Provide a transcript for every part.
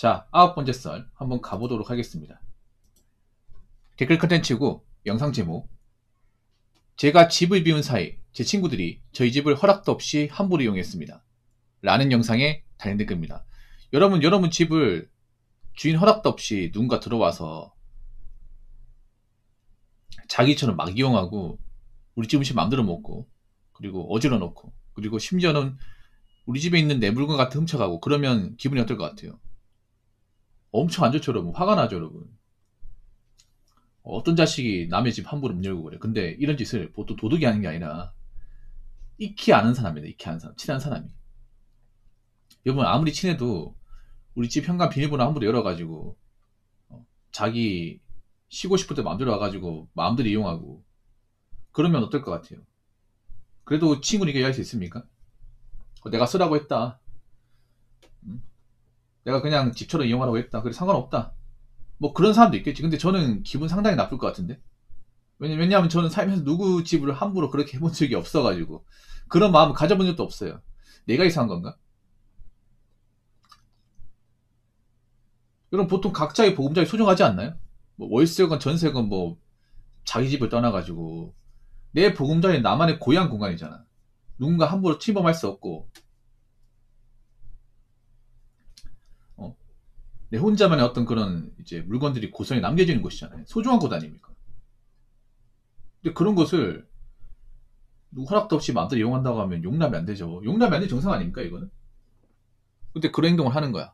자, 9번째 썰 한번 가보도록 하겠습니다. 댓글 컨텐츠고 영상 제목, 제가 집을 비운 사이 제 친구들이 저희 집을 허락도 없이 함부로 이용했습니다 라는 영상에 달린 댓글입니다. 여러분 집을 주인 허락도 없이 누군가 들어와서 자기처럼 막 이용하고 우리 집 음식 마음대로 먹고 그리고 어지러 놓고 그리고 심지어는 우리 집에 있는 내 물건 같은 훔쳐가고 그러면 기분이 어떨 것 같아요? 엄청 안 좋죠 여러분. 화가 나죠 여러분. 어떤 자식이 남의 집 함부로 문 열고 그래. 근데 이런 짓을 보통 도둑이 하는 게 아니라 익히 아는 사람입니다. 익히 아는 사람, 친한 사람이. 여러분 아무리 친해도 우리 집 현관 비밀번호 함부로 열어가지고 자기 쉬고 싶을 때 마음대로 와가지고 마음대로 이용하고 그러면 어떨 것 같아요? 그래도 친구는 이게 할 수 있습니까? 내가 쓰라고 했다. 내가 그냥 집처럼 이용하라고 했다. 그래 상관없다. 뭐 그런 사람도 있겠지. 근데 저는 기분 상당히 나쁠 것 같은데. 왜냐면 저는 살면서 누구 집을 함부로 그렇게 해본 적이 없어가지고 그런 마음을 가져본 적도 없어요. 내가 이상한 건가? 여러분 보통 각자의 보금자리 소중하지 않나요? 뭐 월세건 전세건 뭐 자기 집을 떠나가지고 내 보금자리는 나만의 고유한 공간이잖아. 누군가 함부로 침범할 수 없고 내 혼자만의 어떤 그런 이제 물건들이 고스란히 남겨지는 곳이잖아요. 소중한 곳 아닙니까? 근데 그런 것을 누구 허락도 없이 마음대로 이용한다고 하면 용납이 안 되죠. 용납이 안 되는 정상 아닙니까 이거는? 근데 그런 행동을 하는 거야.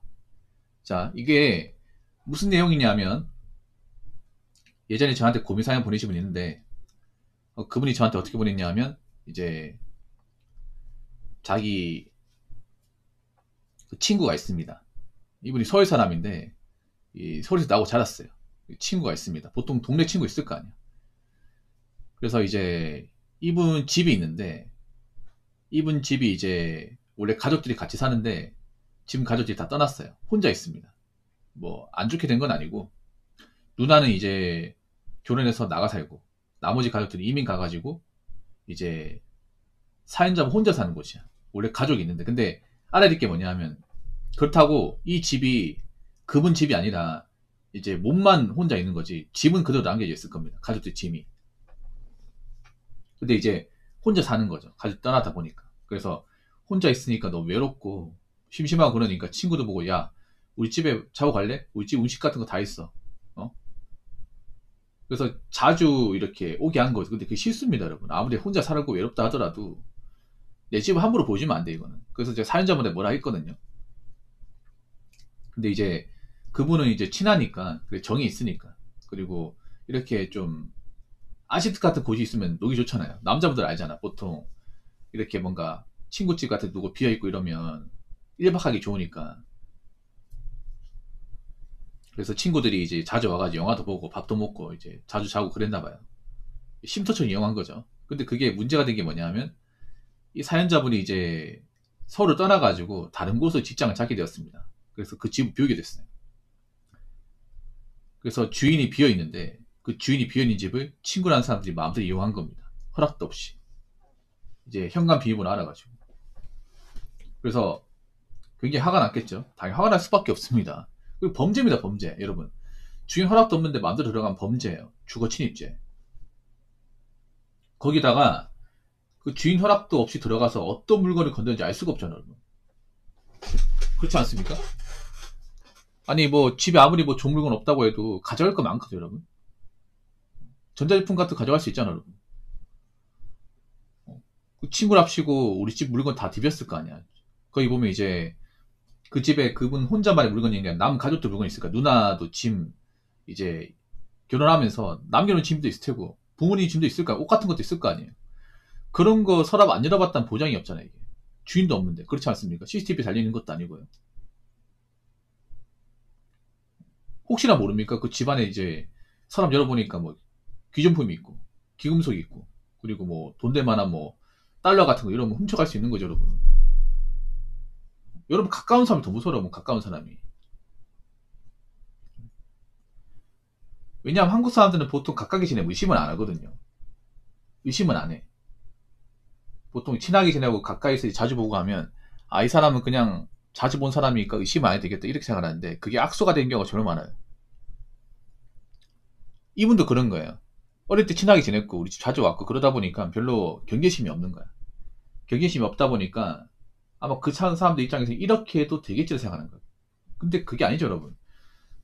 자, 이게 무슨 내용이냐면 예전에 저한테 고민 사연 보내신 분이 있는데 그분이 저한테 어떻게 보냈냐면 이제 자기 그 친구가 있습니다. 이분이 서울 사람인데 서울에서 나고 자랐어요. 친구가 있습니다. 보통 동네 친구 있을 거 아니야. 그래서 이제 이분 집이 있는데 이분 집이 이제 원래 가족들이 같이 사는데 지금 가족들이 다 떠났어요. 혼자 있습니다. 뭐 안 좋게 된 건 아니고 누나는 이제 결혼해서 나가 살고 나머지 가족들이 이민 가가지고 이제 사연자분 혼자 사는 곳이야. 원래 가족이 있는데 근데 알아야 될 게 뭐냐 하면 그렇다고 이 집이 그분 집이 아니라 이제 몸만 혼자 있는 거지 집은 그대로 남겨져 있을 겁니다. 가족들 짐이. 근데 이제 혼자 사는 거죠. 가족 떠나다 보니까. 그래서 혼자 있으니까 너무 외롭고 심심하고 그러니까 친구도 보고 야 우리 집에 자고 갈래? 우리 집 음식 같은 거 다 있어. 그래서 자주 이렇게 오게 한 거죠. 근데 그게 실수입니다 여러분. 아무리 혼자 살고 외롭다 하더라도 내 집을 함부로 보여주면 안 돼 이거는. 그래서 제가 사연자분한테 뭐라 했거든요. 근데 이제 그분은 이제 친하니까 정이 있으니까 그리고 이렇게 좀 아시트 같은 곳이 있으면 녹이 좋잖아요. 남자분들 알잖아. 보통 이렇게 뭔가 친구집 같은 데 누구 비어있고 이러면 1박 하기 좋으니까. 그래서 친구들이 이제 자주 와가지고 영화도 보고 밥도 먹고 이제 자주 자고 그랬나봐요. 쉼터처럼 이용한 거죠. 근데 그게 문제가 된 게 뭐냐면 이 사연자분이 이제 서울을 떠나가지고 다른 곳으로 직장을 찾게 되었습니다. 그래서 그 집을 비우게 됐어요. 그래서 주인이 비어있는데 그 주인이 비어있는 집을 친구라는 사람들이 마음대로 이용한 겁니다. 허락도 없이. 이제 현관 비밀번호 알아가지고. 그래서 굉장히 화가 났겠죠. 당연히 화가 날 수밖에 없습니다. 그리고 범죄입니다, 범죄. 여러분. 주인 허락도 없는데 마음대로 들어간 범죄예요. 주거 침입죄. 거기다가 그 주인 허락도 없이 들어가서 어떤 물건을 건드는지 알 수가 없잖아요, 여러분. 그렇지 않습니까? 아니 뭐 집에 아무리 뭐 좋은 물건 없다고 해도 가져갈 거 많거든요, 여러분. 전자제품 같은 거 가져갈 수 있잖아, 여러분. 그 친구랍시고 우리 집 물건 다 디볐을 거 아니야. 거기 보면 이제 그 집에 그분 혼자만의 물건이 아니라 남 가족들 물건이 있을까. 누나도 짐 이제 결혼하면서 남겨놓은 짐도 있을 테고 부모님 짐도 있을 거야. 옷 같은 것도 있을 거 아니에요. 그런 거 서랍 안 열어봤다는 보장이 없잖아요. 이게 주인도 없는데 그렇지 않습니까? CCTV 달려있는 것도 아니고요. 혹시나 모릅니까? 그 집안에 이제 서랍 열어보니까 뭐 귀중품이 있고 귀금속이 있고 그리고 뭐 돈 될 만한 뭐 달러 같은 거 이런 거 훔쳐갈 수 있는 거죠, 여러분. 여러분 가까운 사람이 더 무서워요. 뭐 가까운 사람이. 왜냐하면 한국 사람들은 보통 가깝게 지내면 의심을 안 하거든요. 의심은 안 해. 보통 친하게 지내고 가까이서 자주 보고 하면 아 이 사람은 그냥 자주 본 사람이니까 의심 안 해도 되겠다 이렇게 생각하는데 그게 악수가 된 경우가 정말 많아요. 이분도 그런 거예요. 어릴 때 친하게 지냈고 우리 집 자주 왔고 그러다 보니까 별로 경계심이 없는 거야. 경계심이 없다 보니까 아마 그 사람들 입장에서 이렇게 해도 되겠지를 생각하는 거예요. 근데 그게 아니죠, 여러분.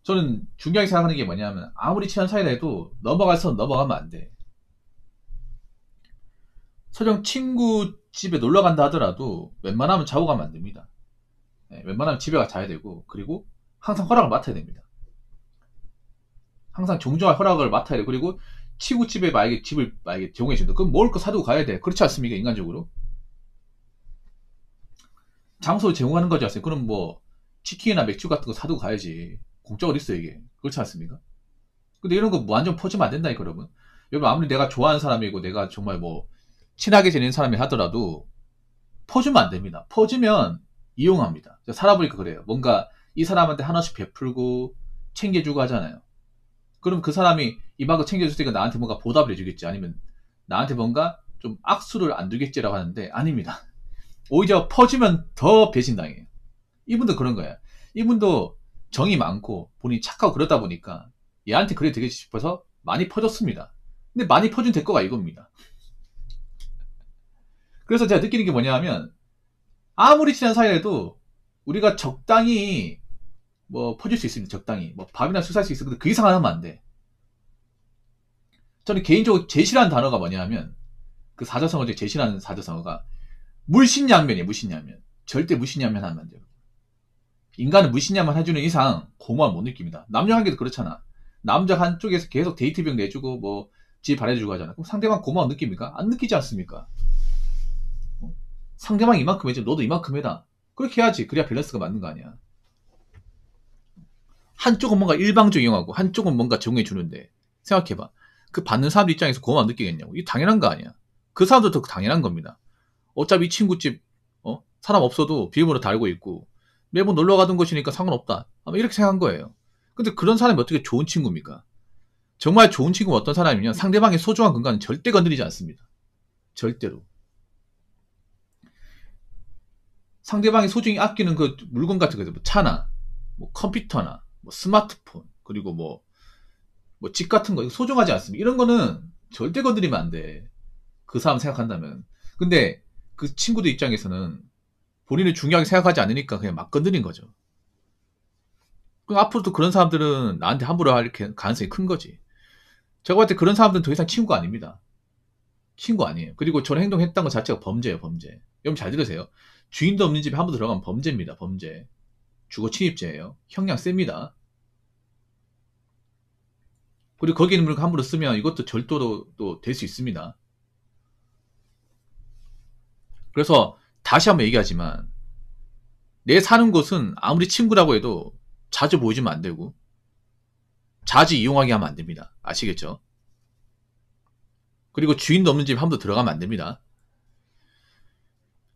저는 중요하게 생각하는 게 뭐냐면 아무리 친한 사이라 해도 넘어갈 선 넘어가면 안 돼. 설령 친구 집에 놀러 간다 하더라도 웬만하면 자고 가면 안 됩니다. 네, 웬만하면 집에 가 자야 되고 그리고 항상 허락을 맡아야 됩니다. 항상 종종할 허락을 맡아야 돼. 그리고 친구 집에 만약에 집을 만약에 제공해 준다. 그럼 먹을 거 사두고 가야 돼. 그렇지 않습니까? 인간적으로. 장소를 제공하는 거지 않습니까? 그럼 뭐 치킨이나 맥주 같은 거 사두고 가야지. 공짜가 어딨어 이게. 그렇지 않습니까? 근데 이런 거 완전 퍼주면 안 된다니까 여러분. 여러분 아무리 내가 좋아하는 사람이고 내가 정말 뭐 친하게 지내는 사람이 하더라도 퍼주면 안 됩니다. 퍼주면 이용합니다. 살아보니까 그래요. 뭔가 이 사람한테 하나씩 베풀고 챙겨주고 하잖아요. 그럼 그 사람이 이만큼 챙겨줄 테니까 나한테 뭔가 보답을 해주겠지. 아니면 나한테 뭔가 좀 악수를 안 두겠지라고 하는데 아닙니다. 오히려 퍼주면 더 배신당해요. 이분도 그런 거야. 이분도 정이 많고 본인이 착하고 그러다 보니까 얘한테 그래 되겠지 싶어서 많이 퍼줬습니다. 근데 많이 퍼준 대가가 이겁니다. 그래서 제가 느끼는 게 뭐냐 하면 아무리 친한 사이라도 우리가 적당히 뭐 퍼줄 수 있습니다. 적당히 뭐 밥이나 술 살 수 있어. 근데 그 이상 하면 안 돼. 저는 개인적으로 제일 싫어하는 단어가 뭐냐 하면 그 사자성어 중에 제일 싫어하는 사자성어가 물신양면이에요. 물신양면. 절대 물신양면 하면 안 돼요. 인간은 물신양면 해주는 이상 고마움 못 느낍니다. 남녀 관계도 그렇잖아. 남자 한쪽에서 계속 데이트비용 내주고 뭐 집 발해주고 하잖아. 그럼 상대방 고마움 느낍니까? 안 느끼지 않습니까? 상대방이 이만큼 해줘. 너도 이만큼 해라. 그렇게 해야지. 그래야 밸런스가 맞는 거 아니야. 한쪽은 뭔가 일방적 이용하고 한쪽은 뭔가 제공해 주는데 생각해봐. 그 받는 사람 입장에서 고마움 느끼겠냐고. 이게 당연한 거 아니야. 그 사람들도 당연한 겁니다. 어차피 이 친구 집 사람 없어도 비밀번호 달고 있고 매번 놀러 가던 곳이니까 상관없다. 아마 이렇게 생각한 거예요. 근데 그런 사람이 어떻게 좋은 친구입니까? 정말 좋은 친구가 어떤 사람이냐? 상대방의 소중한 공간은 절대 건드리지 않습니다. 절대로. 상대방이 소중히 아끼는 그 물건 같은 거, 뭐 차나, 뭐 컴퓨터나, 뭐 스마트폰, 그리고 뭐 집 같은 거, 소중하지 않습니다. 이런 거는 절대 건드리면 안 돼. 그 사람 생각한다면. 근데 그 친구들 입장에서는 본인을 중요하게 생각하지 않으니까 그냥 막 건드린 거죠. 그럼 앞으로도 그런 사람들은 나한테 함부로 할 가능성이 큰 거지. 제가 볼 때 그런 사람들은 더 이상 친구가 아닙니다. 친구 아니에요. 그리고 저런 행동했다는 것 자체가 범죄예요, 범죄. 여러분 잘 들으세요. 주인도 없는 집에 함부로 들어가면 범죄입니다, 범죄. 주거 침입죄예요. 형량 셉니다. 그리고 거기 있는 물건 함부로 쓰면 이것도 절도도 또 될 수 있습니다. 그래서 다시 한번 얘기하지만 내 사는 곳은 아무리 친구라고 해도 자주 보여주면 안 되고 자주 이용하게 하면 안 됩니다. 아시겠죠? 그리고 주인도 없는 집 함부로 들어가면 안 됩니다.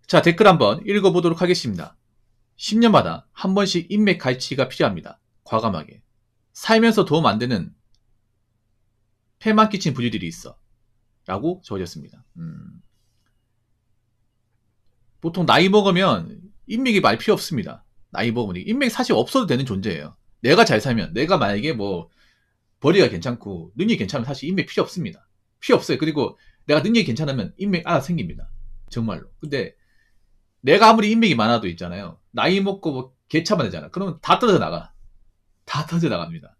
자, 댓글 한번 읽어보도록 하겠습니다. 10년마다 한 번씩 인맥 갈취가 필요합니다. 과감하게. 살면서 도움 안 되는 폐만 끼친 부류들이 있어. 라고 적어졌습니다. 보통 나이 먹으면 인맥이 많이 필요 없습니다. 나이 먹으면 인맥이 사실 없어도 되는 존재예요. 내가 잘 살면, 내가 만약에 뭐 벌이가 괜찮고 능력이 괜찮으면 사실 인맥 필요 없습니다. 필요 없어요. 그리고 내가 능력이 괜찮으면 인맥 알아서 생깁니다. 정말로. 근데 내가 아무리 인맥이 많아도 있잖아요. 나이 먹고 뭐 개차만 되잖아. 그러면 다 떨어져 나가. 다 떨어져 나갑니다.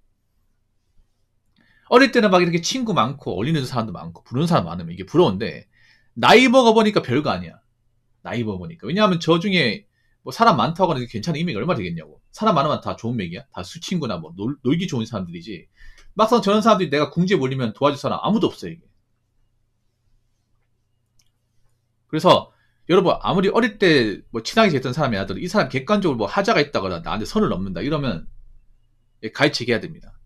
어릴 때는 막 이렇게 친구 많고 어울리는 사람도 많고 부르는 사람 많으면 이게 부러운데 나이 먹어보니까 별거 아니야. 나이 먹어보니까. 왜냐하면 저 중에 뭐 사람 많다고 하는 게 괜찮은 인맥이 얼마나 되겠냐고. 사람 많으면 다 좋은 맥이야. 다 수친구나 뭐 놀기 좋은 사람들이지. 막상 저런 사람들이 내가 궁지에 몰리면 도와줄 사람 아무도 없어요. 이게. 그래서 여러분 아무리 어릴 때 뭐 친하게 지냈던 사람이 하더라도 이 사람 객관적으로 뭐 하자가 있다거나 나한테 선을 넘는다 이러면 가해치기 해야 됩니다.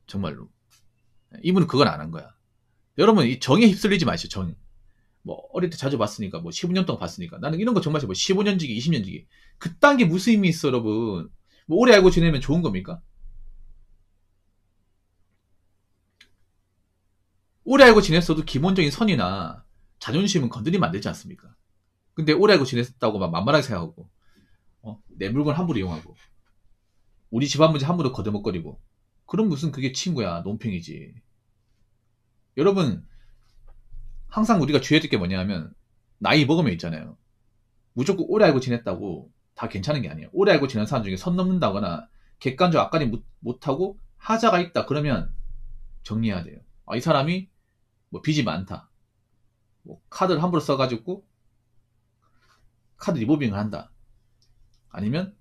정말로. 이분은 그건 안 한 거야. 여러분 이 정에 휩쓸리지 마시오. 정. 뭐 어릴 때 자주 봤으니까 뭐 15년 동안 봤으니까 나는 이런 거 정말 뭐 15년지기 20년지기 그딴 게 무슨 의미 있어 여러분. 뭐 오래 알고 지내면 좋은 겁니까? 오래 알고 지냈어도 기본적인 선이나 자존심은 건드리면 안 되지 않습니까? 근데 오래 알고 지냈다고 막 만만하게 생각하고 내 물건 함부로 이용하고 우리 집안 문제 함부로 거들먹거리고 그럼 무슨 그게 친구야. 논팽이지. 여러분 항상 우리가 주의해야 될 게 뭐냐면 나이 먹으면 있잖아요. 무조건 오래 알고 지냈다고 다 괜찮은 게 아니에요. 오래 알고 지낸 사람 중에 선 넘는다거나 객관적 악관이 못하고 하자가 있다. 그러면 정리해야 돼요. 이 사람이 뭐 빚이 많다. 뭐 카드를 함부로 써가지고 카드 리보빙을 한다. 아니면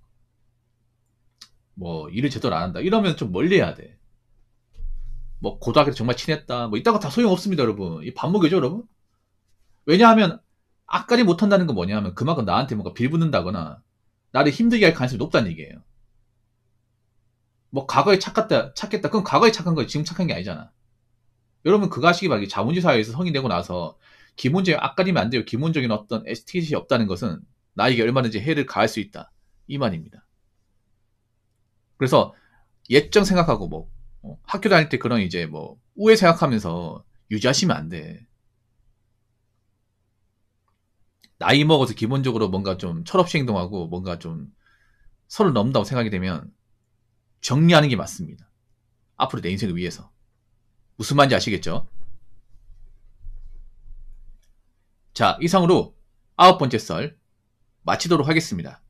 뭐 일을 제대로 안 한다. 이러면 좀 멀리 해야 돼. 뭐 고등학교 때 정말 친했다. 뭐 이딴 거 다 소용없습니다, 여러분. 이 반목이죠, 여러분? 왜냐하면 악관이 못한다는 건 뭐냐면 그만큼 나한테 뭔가 빌붙는다거나 나를 힘들게 할 가능성이 높다는 얘기예요. 뭐 과거에 착했다. 그럼 과거에 착한 거지 지금 착한 게 아니잖아. 여러분 그거 하시기 바라기. 자본주의 사회에서 성이 되고 나서 기본적인 악관이면 안 돼요. 기본적인 어떤 에티켓이 없다는 것은 나에게 얼마든지 해를 가할 수 있다. 이 말입니다. 그래서 예정 생각하고 뭐 학교 다닐 때 그런 이제 뭐 우애 생각하면서 유지하시면 안 돼. 나이 먹어서 기본적으로 뭔가 좀 철없이 행동하고 뭔가 좀 선을 넘는다고 생각이 되면 정리하는 게 맞습니다. 앞으로 내 인생을 위해서. 무슨 말인지 아시겠죠? 자, 이상으로 9번째 썰 마치도록 하겠습니다.